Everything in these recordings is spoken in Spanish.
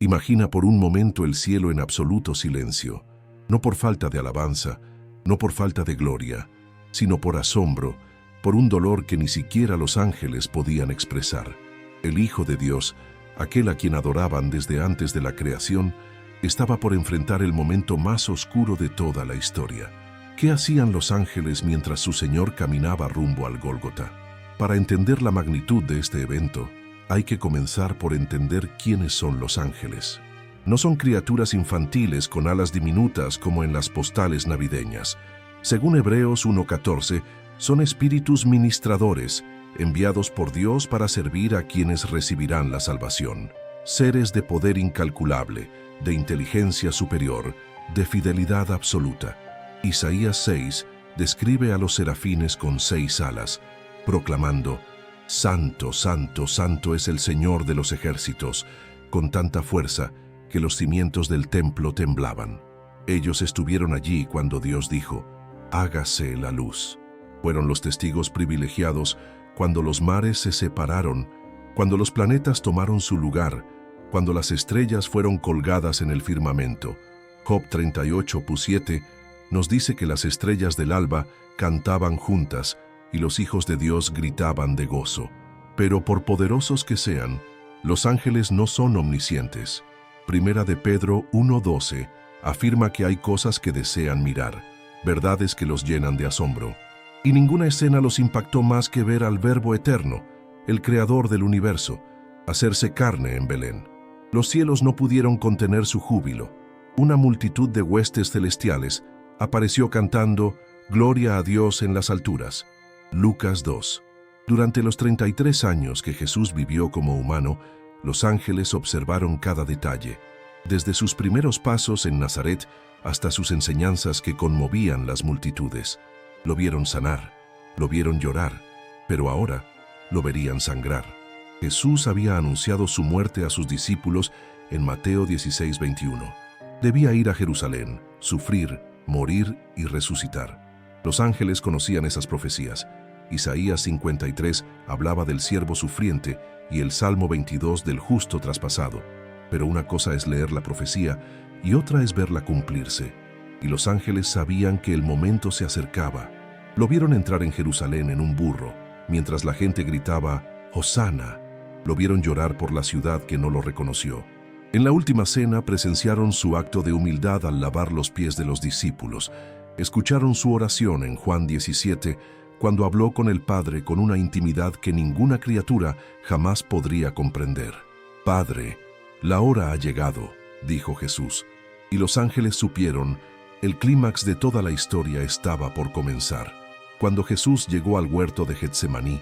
Imagina por un momento el cielo en absoluto silencio, no por falta de alabanza, no por falta de gloria, sino por asombro, por un dolor que ni siquiera los ángeles podían expresar. El Hijo de Dios, aquel a quien adoraban desde antes de la creación, estaba por enfrentar el momento más oscuro de toda la historia. ¿Qué hacían los ángeles mientras su Señor caminaba rumbo al Gólgota? Para entender la magnitud de este evento, hay que comenzar por entender quiénes son los ángeles. No son criaturas infantiles con alas diminutas como en las postales navideñas. Según Hebreos 1:14, son espíritus ministradores, enviados por Dios para servir a quienes recibirán la salvación. Seres de poder incalculable, de inteligencia superior, de fidelidad absoluta. Isaías 6 describe a los serafines con 6 alas, proclamando: Santo, santo, santo es el Señor de los ejércitos, con tanta fuerza que los cimientos del templo temblaban. Ellos estuvieron allí cuando Dios dijo: hágase la luz. Fueron los testigos privilegiados cuando los mares se separaron, cuando los planetas tomaron su lugar, cuando las estrellas fueron colgadas en el firmamento. Job 38:7 nos dice que las estrellas del alba cantaban juntas y los hijos de Dios gritaban de gozo. Pero por poderosos que sean, los ángeles no son omniscientes. Primera de Pedro 1:12 afirma que hay cosas que desean mirar, verdades que los llenan de asombro. Y ninguna escena los impactó más que ver al Verbo eterno, el Creador del universo, hacerse carne en Belén. Los cielos no pudieron contener su júbilo. Una multitud de huestes celestiales apareció cantando «Gloria a Dios en las alturas». Lucas 2. Durante los 33 años que Jesús vivió como humano, los ángeles observaron cada detalle, desde sus primeros pasos en Nazaret hasta sus enseñanzas que conmovían las multitudes. Lo vieron sanar, lo vieron llorar, pero ahora lo verían sangrar. Jesús había anunciado su muerte a sus discípulos en Mateo 16:21. Debía ir a Jerusalén, sufrir, morir y resucitar. Los ángeles conocían esas profecías. Isaías 53 hablaba del siervo sufriente y el Salmo 22 del justo traspasado. Pero una cosa es leer la profecía y otra es verla cumplirse. Y los ángeles sabían que el momento se acercaba. Lo vieron entrar en Jerusalén en un burro, mientras la gente gritaba «Hosana». Lo vieron llorar por la ciudad que no lo reconoció. En la última cena presenciaron su acto de humildad al lavar los pies de los discípulos. Escucharon su oración en Juan 17, cuando habló con el Padre con una intimidad que ninguna criatura jamás podría comprender. «Padre, la hora ha llegado», dijo Jesús, y los ángeles supieron, el clímax de toda la historia estaba por comenzar. Cuando Jesús llegó al huerto de Getsemaní,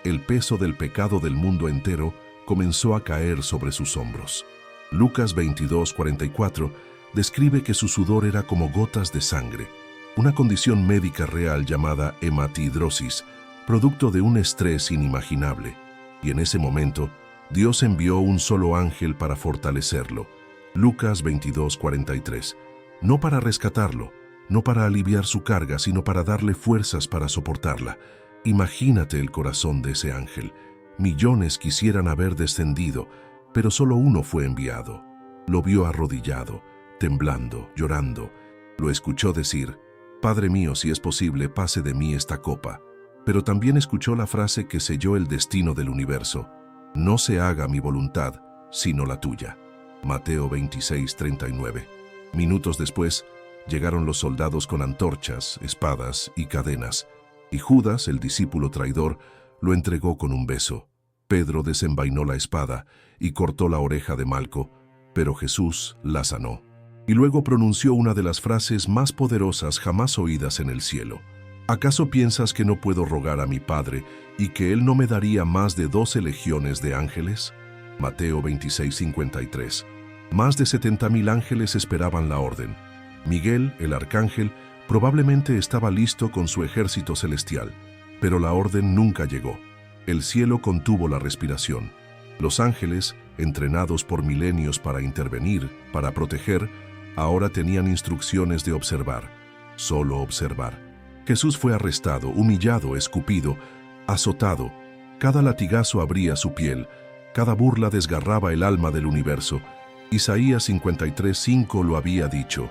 el peso del pecado del mundo entero comenzó a caer sobre sus hombros. Lucas 22:44 describe que su sudor era como gotas de sangre, una condición médica real llamada hematidrosis, producto de un estrés inimaginable. Y en ese momento, Dios envió un solo ángel para fortalecerlo. Lucas 22:43. No para rescatarlo, no para aliviar su carga, sino para darle fuerzas para soportarla. Imagínate el corazón de ese ángel. Millones quisieran haber descendido, pero solo uno fue enviado. Lo vio arrodillado, temblando, llorando. Lo escuchó decir: «Padre mío, si es posible, pase de mí esta copa». Pero también escuchó la frase que selló el destino del universo: «No se haga mi voluntad, sino la tuya». Mateo 26:39. Minutos después, llegaron los soldados con antorchas, espadas y cadenas, y Judas, el discípulo traidor, lo entregó con un beso. Pedro desenvainó la espada y cortó la oreja de Malco, pero Jesús la sanó. Y luego pronunció una de las frases más poderosas jamás oídas en el cielo: «¿Acaso piensas que no puedo rogar a mi Padre y que Él no me daría más de 12 legiones de ángeles?» Mateo 26:53. Más de 70,000 ángeles esperaban la orden. Miguel, el arcángel, probablemente estaba listo con su ejército celestial, pero la orden nunca llegó. El cielo contuvo la respiración. Los ángeles, entrenados por milenios para intervenir, para proteger, ahora tenían instrucciones de observar, solo observar. Jesús fue arrestado, humillado, escupido, azotado. Cada latigazo abría su piel, cada burla desgarraba el alma del universo, Isaías 53:5 lo había dicho: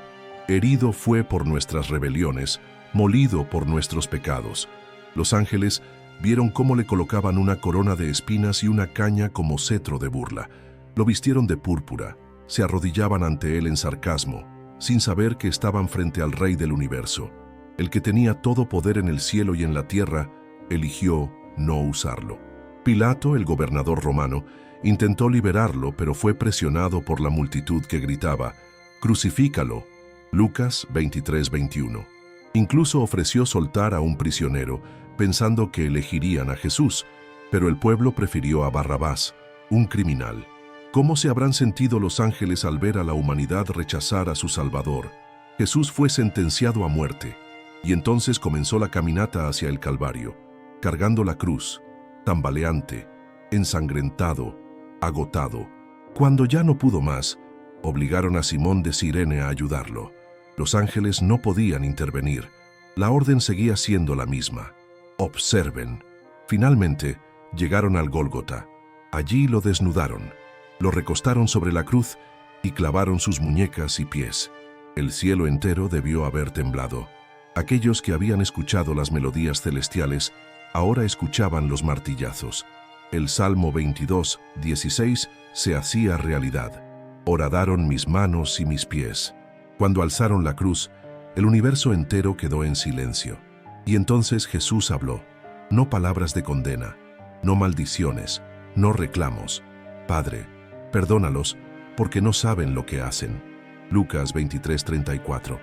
herido fue por nuestras rebeliones, molido por nuestros pecados. Los ángeles vieron cómo le colocaban una corona de espinas y una caña como cetro de burla. Lo vistieron de púrpura, se arrodillaban ante él en sarcasmo, sin saber que estaban frente al Rey del universo. El que tenía todo poder en el cielo y en la tierra, eligió no usarlo. Pilato, el gobernador romano, intentó liberarlo, pero fue presionado por la multitud que gritaba: «¡Crucifícalo!». Lucas 23:21. Incluso ofreció soltar a un prisionero, pensando que elegirían a Jesús, pero el pueblo prefirió a Barrabás, un criminal. ¿Cómo se habrán sentido los ángeles al ver a la humanidad rechazar a su Salvador? Jesús fue sentenciado a muerte, y entonces comenzó la caminata hacia el Calvario, cargando la cruz, tambaleante, ensangrentado, agotado. Cuando ya no pudo más, obligaron a Simón de Cirene a ayudarlo. Los ángeles no podían intervenir. La orden seguía siendo la misma: observen. Finalmente, llegaron al Gólgota. Allí lo desnudaron, lo recostaron sobre la cruz y clavaron sus muñecas y pies. El cielo entero debió haber temblado. Aquellos que habían escuchado las melodías celestiales ahora escuchaban los martillazos. El Salmo 22:16 se hacía realidad. Horadaron mis manos y mis pies. Cuando alzaron la cruz, el universo entero quedó en silencio. Y entonces Jesús habló. No palabras de condena, no maldiciones, no reclamos. Padre, perdónalos, porque no saben lo que hacen. Lucas 23:34.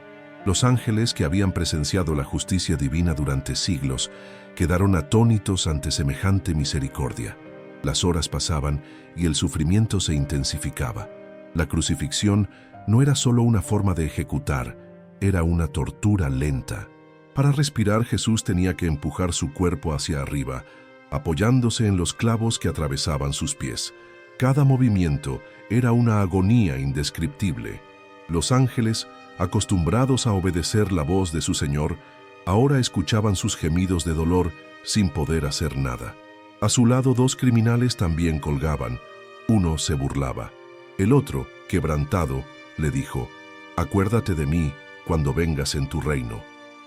Los ángeles que habían presenciado la justicia divina durante siglos quedaron atónitos ante semejante misericordia. Las horas pasaban y el sufrimiento se intensificaba. La crucifixión no era solo una forma de ejecutar, era una tortura lenta. Para respirar, Jesús tenía que empujar su cuerpo hacia arriba, apoyándose en los clavos que atravesaban sus pies. Cada movimiento era una agonía indescriptible. Los ángeles, acostumbrados a obedecer la voz de su Señor, ahora escuchaban sus gemidos de dolor sin poder hacer nada. A su lado, dos criminales también colgaban. Uno se burlaba. El otro, quebrantado, le dijo: «Acuérdate de mí cuando vengas en tu reino».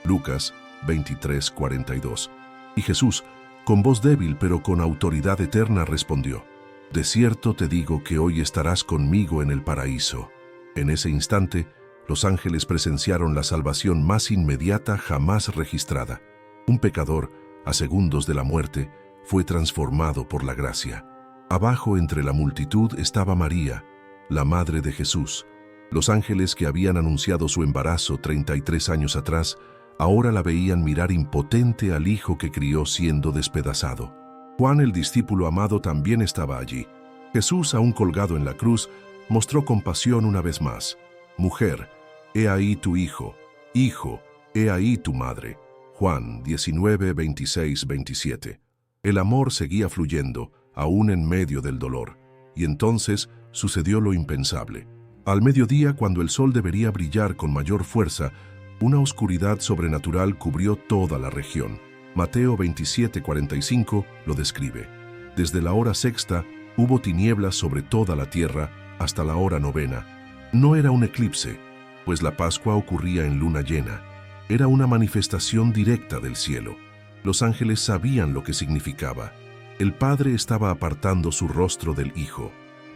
Lucas 23:42. Y Jesús, con voz débil pero con autoridad eterna, respondió: «De cierto te digo que hoy estarás conmigo en el paraíso». En ese instante, los ángeles presenciaron la salvación más inmediata jamás registrada. Un pecador, a segundos de la muerte, fue transformado por la gracia. Abajo, entre la multitud, estaba María, la madre de Jesús. Los ángeles que habían anunciado su embarazo 33 años atrás, ahora la veían mirar impotente al hijo que crió siendo despedazado. Juan, el discípulo amado, también estaba allí. Jesús, aún colgado en la cruz, mostró compasión una vez más. «Mujer, he ahí tu hijo. Hijo, he ahí tu madre». Juan 19:26-27. El amor seguía fluyendo, aún en medio del dolor. Y entonces sucedió lo impensable. Al mediodía, cuando el sol debería brillar con mayor fuerza, una oscuridad sobrenatural cubrió toda la región. Mateo 27:45 lo describe. Desde la hora sexta hubo tinieblas sobre toda la tierra hasta la hora novena. No era un eclipse, pues la Pascua ocurría en luna llena. Era una manifestación directa del cielo. Los ángeles sabían lo que significaba. El Padre estaba apartando su rostro del Hijo.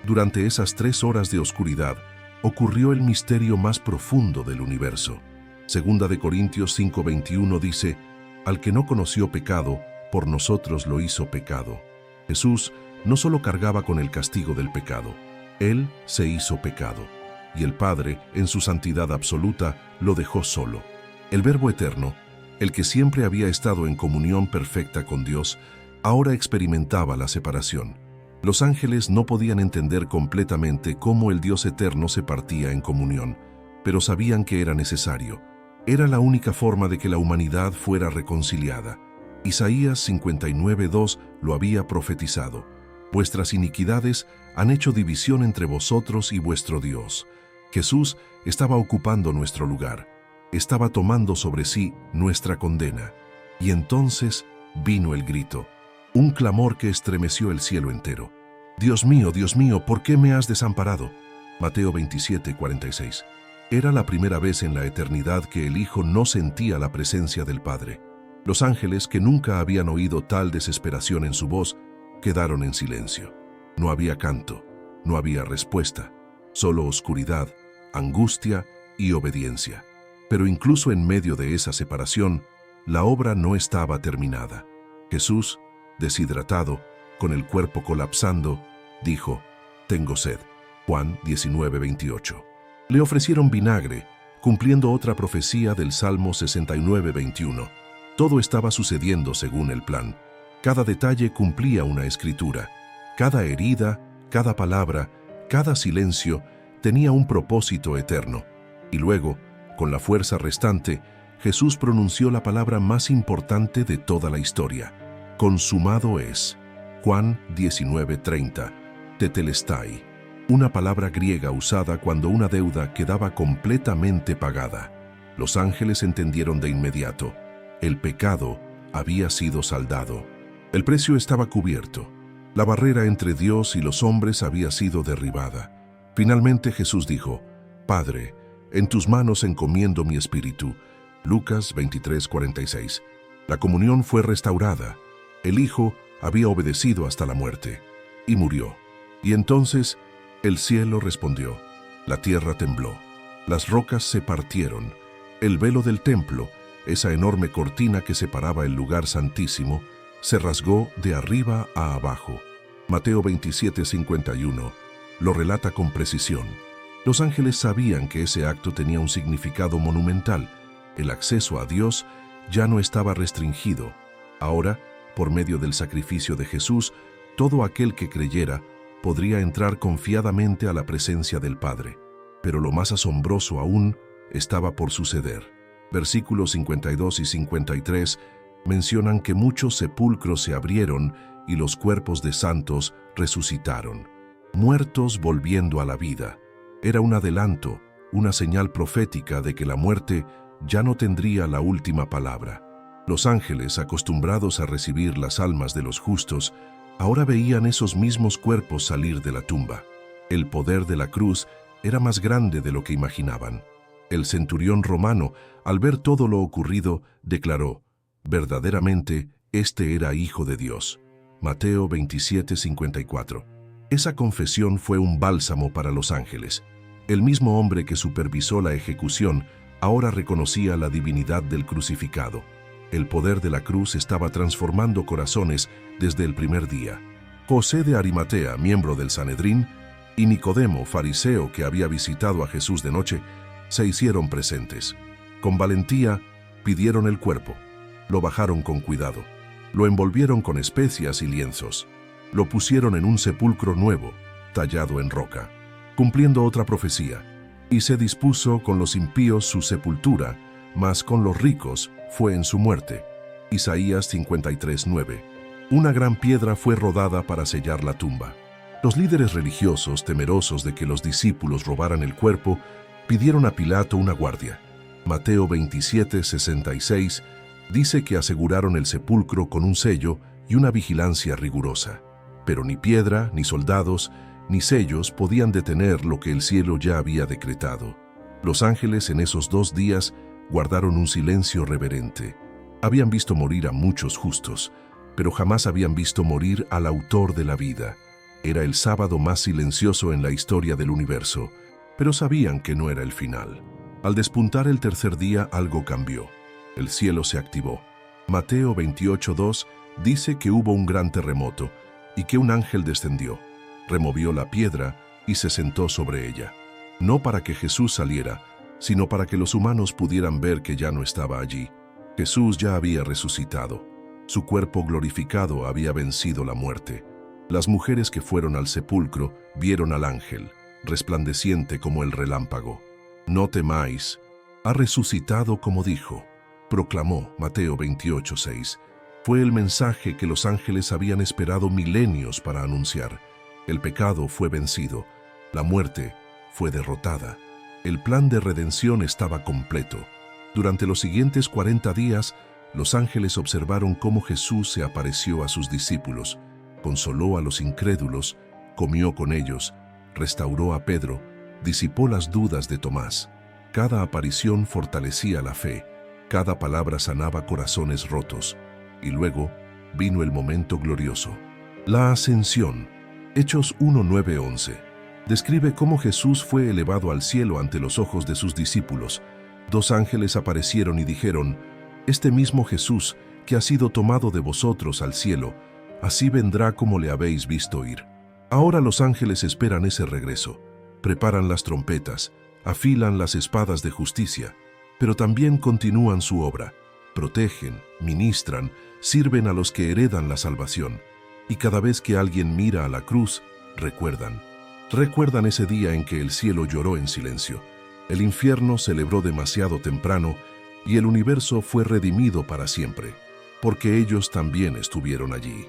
Durante esas 3 horas de oscuridad, ocurrió el misterio más profundo del universo. Segunda de Corintios 5:21 dice: «Al que no conoció pecado, por nosotros lo hizo pecado». Jesús no solo cargaba con el castigo del pecado, Él se hizo pecado, y el Padre, en su santidad absoluta, lo dejó solo. El Verbo eterno, el que siempre había estado en comunión perfecta con Dios, ahora experimentaba la separación. Los ángeles no podían entender completamente cómo el Dios eterno se partía en comunión, pero sabían que era necesario. Era la única forma de que la humanidad fuera reconciliada. Isaías 59:2 lo había profetizado: «Vuestras iniquidades han hecho división entre vosotros y vuestro Dios». Jesús estaba ocupando nuestro lugar, estaba tomando sobre sí nuestra condena. Y entonces vino el grito, un clamor que estremeció el cielo entero. Dios mío, ¿por qué me has desamparado?». Mateo 27:46. Era la primera vez en la eternidad que el Hijo no sentía la presencia del Padre. Los ángeles, que nunca habían oído tal desesperación en su voz, quedaron en silencio. No había canto, no había respuesta, solo oscuridad, angustia y obediencia. Pero incluso en medio de esa separación, la obra no estaba terminada. Jesús, deshidratado, con el cuerpo colapsando, dijo: «Tengo sed». Juan 19:28. Le ofrecieron vinagre, cumpliendo otra profecía del Salmo 69:21. Todo estaba sucediendo según el plan. Cada detalle cumplía una escritura. Cada herida, cada palabra, cada silencio tenía un propósito eterno. Y luego, con la fuerza restante, Jesús pronunció la palabra más importante de toda la historia: «Consumado es». Juan 19:30. Tetelestai. Una palabra griega usada cuando una deuda quedaba completamente pagada. Los ángeles entendieron de inmediato: el pecado había sido saldado. El precio estaba cubierto. La barrera entre Dios y los hombres había sido derribada. Finalmente Jesús dijo: «Padre, en tus manos encomiendo mi espíritu». Lucas 23:46. La comunión fue restaurada. El Hijo había obedecido hasta la muerte y murió. Y entonces el cielo respondió, la tierra tembló, las rocas se partieron, el velo del templo, esa enorme cortina que separaba el lugar santísimo, se rasgó de arriba a abajo. Mateo 27:51 lo relata con precisión. Los ángeles sabían que ese acto tenía un significado monumental. El acceso a Dios ya no estaba restringido. Ahora, por medio del sacrificio de Jesús, todo aquel que creyera podría entrar confiadamente a la presencia del Padre. Pero lo más asombroso aún estaba por suceder. Versículos 52 y 53 mencionan que muchos sepulcros se abrieron y los cuerpos de santos resucitaron, muertos volviendo a la vida. Era un adelanto, una señal profética de que la muerte ya no tendría la última palabra. Los ángeles, acostumbrados a recibir las almas de los justos, ahora veían esos mismos cuerpos salir de la tumba. El poder de la cruz era más grande de lo que imaginaban. El centurión romano, al ver todo lo ocurrido, declaró: verdaderamente, este era Hijo de Dios. Mateo 27:54. Esa confesión fue un bálsamo para los ángeles. El mismo hombre que supervisó la ejecución ahora reconocía la divinidad del crucificado. El poder de la cruz estaba transformando corazones desde el primer día. José de Arimatea, miembro del Sanedrín, y Nicodemo, fariseo que había visitado a Jesús de noche, se hicieron presentes. Con valentía pidieron el cuerpo. Lo bajaron con cuidado. Lo envolvieron con especias y lienzos. Lo pusieron en un sepulcro nuevo, tallado en roca, cumpliendo otra profecía. Y se dispuso con los impíos su sepultura, mas con los ricos fue en su muerte. Isaías 53:9. Una gran piedra fue rodada para sellar la tumba. Los líderes religiosos, temerosos de que los discípulos robaran el cuerpo, pidieron a Pilato una guardia. Mateo 27:66 dice que aseguraron el sepulcro con un sello y una vigilancia rigurosa. Pero ni piedra, ni soldados, ni sellos podían detener lo que el cielo ya había decretado. Los ángeles en esos 2 días guardaron un silencio reverente. Habían visto morir a muchos justos, pero jamás habían visto morir al autor de la vida. Era el sábado más silencioso en la historia del universo, pero sabían que no era el final. Al despuntar el tercer día, algo cambió. El cielo se activó. Mateo 28:2 dice que hubo un gran terremoto y que un ángel descendió, removió la piedra y se sentó sobre ella. No para que Jesús saliera, sino para que los humanos pudieran ver que ya no estaba allí. Jesús ya había resucitado. Su cuerpo glorificado había vencido la muerte. Las mujeres que fueron al sepulcro vieron al ángel, resplandeciente como el relámpago. «No temáis, ha resucitado como dijo», proclamó Mateo 28:6. Fue el mensaje que los ángeles habían esperado milenios para anunciar. El pecado fue vencido, la muerte fue derrotada. El plan de redención estaba completo. Durante los siguientes 40 días, los ángeles observaron cómo Jesús se apareció a sus discípulos, consoló a los incrédulos, comió con ellos, restauró a Pedro disipó las dudas de Tomás. Cada aparición fortalecía la fe, cada palabra sanaba corazones rotos. Y luego vino el momento glorioso. La ascensión. Hechos 1:9-11. Describe cómo Jesús fue elevado al cielo ante los ojos de sus discípulos. 2 ángeles aparecieron y dijeron: «Este mismo Jesús, que ha sido tomado de vosotros al cielo, así vendrá como le habéis visto ir». Ahora los ángeles esperan ese regreso. Preparan las trompetas, afilan las espadas de justicia, pero también continúan su obra. Protegen, ministran, sirven a los que heredan la salvación. Y cada vez que alguien mira a la cruz, recuerdan. Recuerdan ese día en que el cielo lloró en silencio, el infierno celebró demasiado temprano y el universo fue redimido para siempre, porque ellos también estuvieron allí.